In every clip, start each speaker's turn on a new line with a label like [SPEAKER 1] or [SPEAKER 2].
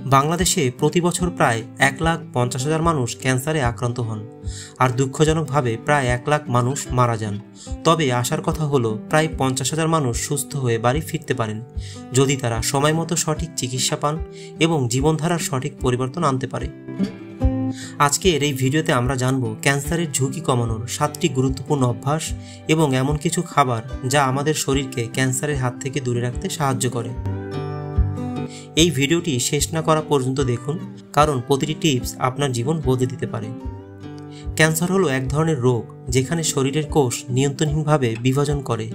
[SPEAKER 1] বাংলাদেশে প্রতি বছর প্রায় 1,50,000 মানুষ ক্যান্সারে আক্রান্ত হন, আর দুঃখজনকভাবে প্রায় 1 লাখ মানুষ মারা যান। তবে আশার কথা হলো প্রায় 50,000 মানুষ সুস্থ হয়ে বাড়ি ফিরতে পারেন যদি তারা সময়মতো সঠিক চিকিৎসা পান এবং জীবনধারার সঠিক পরিবর্তন আনতে পারে। আজকের এই ভিডিওতে আমরা জানব ক্যান্সারের ঝুঁকি কমানোর 7টি গুরুত্বপূর্ণ অভ্যাস এবং এমন কিছু খাবার যা আমাদের শরীরকে ক্যান্সারের হাত থেকে দূরে রাখতে সাহায্য করে। এই ভিডিওটি শেষ না করা পর্যন্ত দেখুন, কারণ প্রতিটি টিপস আপনার জীবন বদলে দিতে পারে। ক্যান্সার হলো এক ধরনের রোগ যেখানে শরীরের কোষ নিয়ন্ত্রণহীনভাবে বিভাজন করে।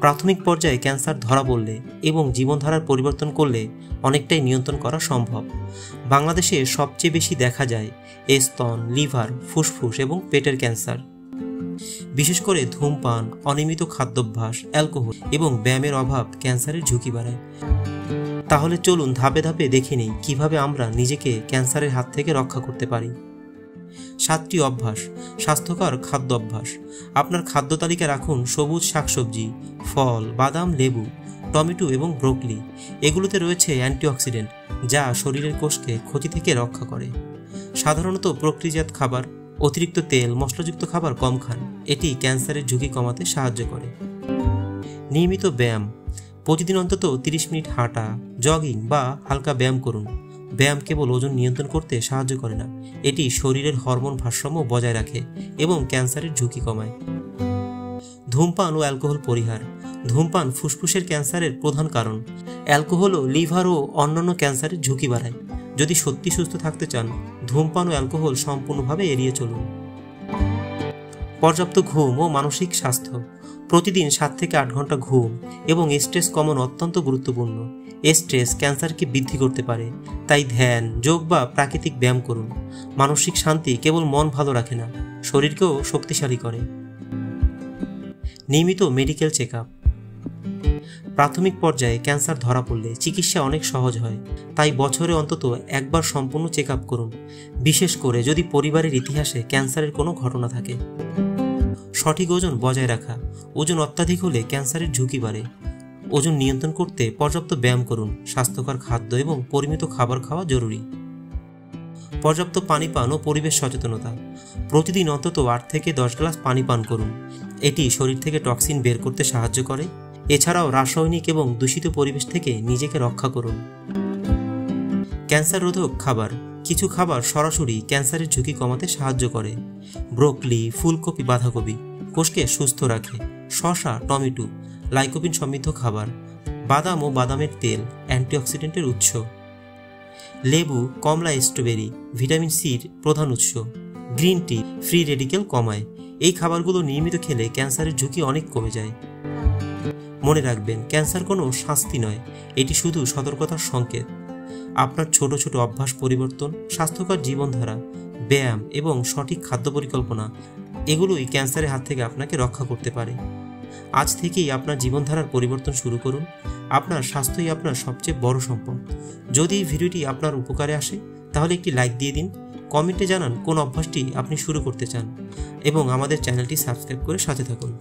[SPEAKER 1] প্রাথমিক পর্যায়ে ক্যান্সার ধরা পড়লে এবং জীবনধারার পরিবর্তন করলে অনেকটাই নিয়ন্ত্রণ করা সম্ভব। বাংলাদেশে সবচেয়ে বেশি দেখা যায় স্তন, লিভার, ফুসফুস এবং পেটের ক্যান্সার। বিশেষ করে ধূমপান, অনিয়মিত খাদ্যাভ্যাস, অ্যালকোহল এবং ব্যায়ামের অভাব ক্যান্সারের ঝুঁকি বাড়ায়। তাহলে চলুন ধাপে ধাপে দেখে নিই কিভাবে আমরা নিজেকে ক্যান্সারের হাত থেকে রক্ষা করতে পারি। 7টি অভ্যাস। স্বাস্থ্যকর খাদ্য অভ্যাস। আপনার খাদ্য তালিকা রাখুন সবুজ শাকসবজি, ফল, বাদাম, লেবু, টমেটো এবং ব্রোকলি। এগুলোতে রয়েছে অ্যান্টিঅক্সিডেন্ট যা শরীরের কোষকে ক্ষতি থেকে রক্ষা করে। সাধারণত প্রক্রিয়াজাত খাবার, অতিরিক্ত তেল, মশলাযুক্ত খাবার কম খান। এটি ক্যান্সারের ঝুঁকি কমাতে সাহায্য করে। নিয়মিত ব্যায়াম। প্রতিদিন অন্তত 30 মিনিট হাঁটা, জগিং বা হালকা ব্যায়াম করুন। ব্যায়াম কেবল ওজন নিয়ন্ত্রণ করতে সাহায্য করে না, এটি শরীরের হরমোন ভারসাম্য বজায় রাখে এবং ক্যান্সারের ঝুঁকি কমায়। ধূমপান ও অ্যালকোহল পরিহার। ধূমপান ফুসফুসের ক্যান্সারের প্রধান কারণ। অ্যালকোহলও লিভার ও অন্যান্য ক্যান্সারের ঝুঁকি বাড়ায়। যদি সত্যি সুস্থ থাকতে চান, ধূমপান ও অ্যালকোহল সম্পূর্ণভাবে এড়িয়ে চলুন। পর্যাপ্ত ঘুম ও মানসিক স্বাস্থ্য। প্রতিদিন 7 থেকে 8 ঘন্টা ঘুম এবং স্ট্রেস কমানো অত্যন্ত গুরুত্বপূর্ণ। স্ট্রেস ক্যান্সারকে বৃদ্ধি করতে পারে, তাই ধ্যান, যোগ বা প্রাকৃতিক ব্যায়াম করুন। মানসিক শান্তি কেবল মন ভালো রাখে না, শরীরকেও শক্তিশালী করে। নিয়মিত মেডিকেল চেকআপ। প্রাথমিক পর্যায়ে ক্যান্সার ধরা পড়লে চিকিৎসা অনেক সহজ হয়, তাই বছরে অন্তত একবার সম্পূর্ণ চেকআপ করুন, বিশেষ করে যদি পরিবারের ইতিহাসে ক্যান্সারের কোনো ঘটনা থাকে। সঠিক ওজন বজায় রাখা। ওজন অত্যাধিক হলে ক্যান্সারের ঝুঁকি বাড়ে। ওজন নিয়ন্ত্রণ করতে পর্যাপ্ত ব্যায়াম করুন, স্বাস্থ্যকর খাদ্য এবং পরিমিত খাবার খাওয়া জরুরি। পর্যাপ্ত পানি পান ও পরিবেশ সচেতনতা। প্রতিদিন অন্তত 8 থেকে 10 গ্লাস পানি পান করুন, এটি শরীর থেকে টক্সিন বের করতে সাহায্য করে। এছাড়াও রাসায়নিক এবং দূষিত পরিবেশ থেকে নিজেকে রক্ষা করুন। ক্যান্সার রোধক খাবার। কিছু খাবার সরাসরি ক্যান্সারের ঝুঁকি কমাতে সাহায্য করে। ব্রোকলি, ফুলকপি, বাঁধাকপি কোষকে সুস্থ রাখে। শসা, টমেটো লাইকোপিন সমৃদ্ধ খাবার। বাদাম ও বাদামের তেল অ্যান্টিঅক্সিডেন্টের উৎস। লেবু, কমলা, স্ট্রবেরি ভিটামিন সির প্রধান উৎস। গ্রিন টি ফ্রি রেডিকেল কমায়। এই খাবারগুলো নিয়মিত খেলে ক্যান্সারের ঝুঁকি অনেক কমে যায়। মনে রাখবেন, ক্যান্সার কোনো শাস্তি নয়, এটি শুধু সতর্কতার সংকেত। আপনার ছোট ছোট অভ্যাস পরিবর্তন, স্বাস্থ্যকর জীবনধারা, ব্যায়াম এবং সঠিক খাদ্য পরিকল্পনা এগুলোই ক্যান্সারের হাত থেকে আপনাকে রক্ষা করতে পারে। আজ থেকেই আপনার জীবনধারার পরিবর্তন শুরু করুন। আপনার স্বাস্থ্যই আপনার সবচেয়ে বড় সম্পদ। যদি এই ভিডিওটি আপনার উপকারে আসে তাহলে একটি লাইক দিয়ে দিন, কমেন্টে জানান কোন অভ্যাসটি আপনি শুরু করতে চান এবং আমাদের চ্যানেলটি সাবস্ক্রাইব করে সাথে থাকুন।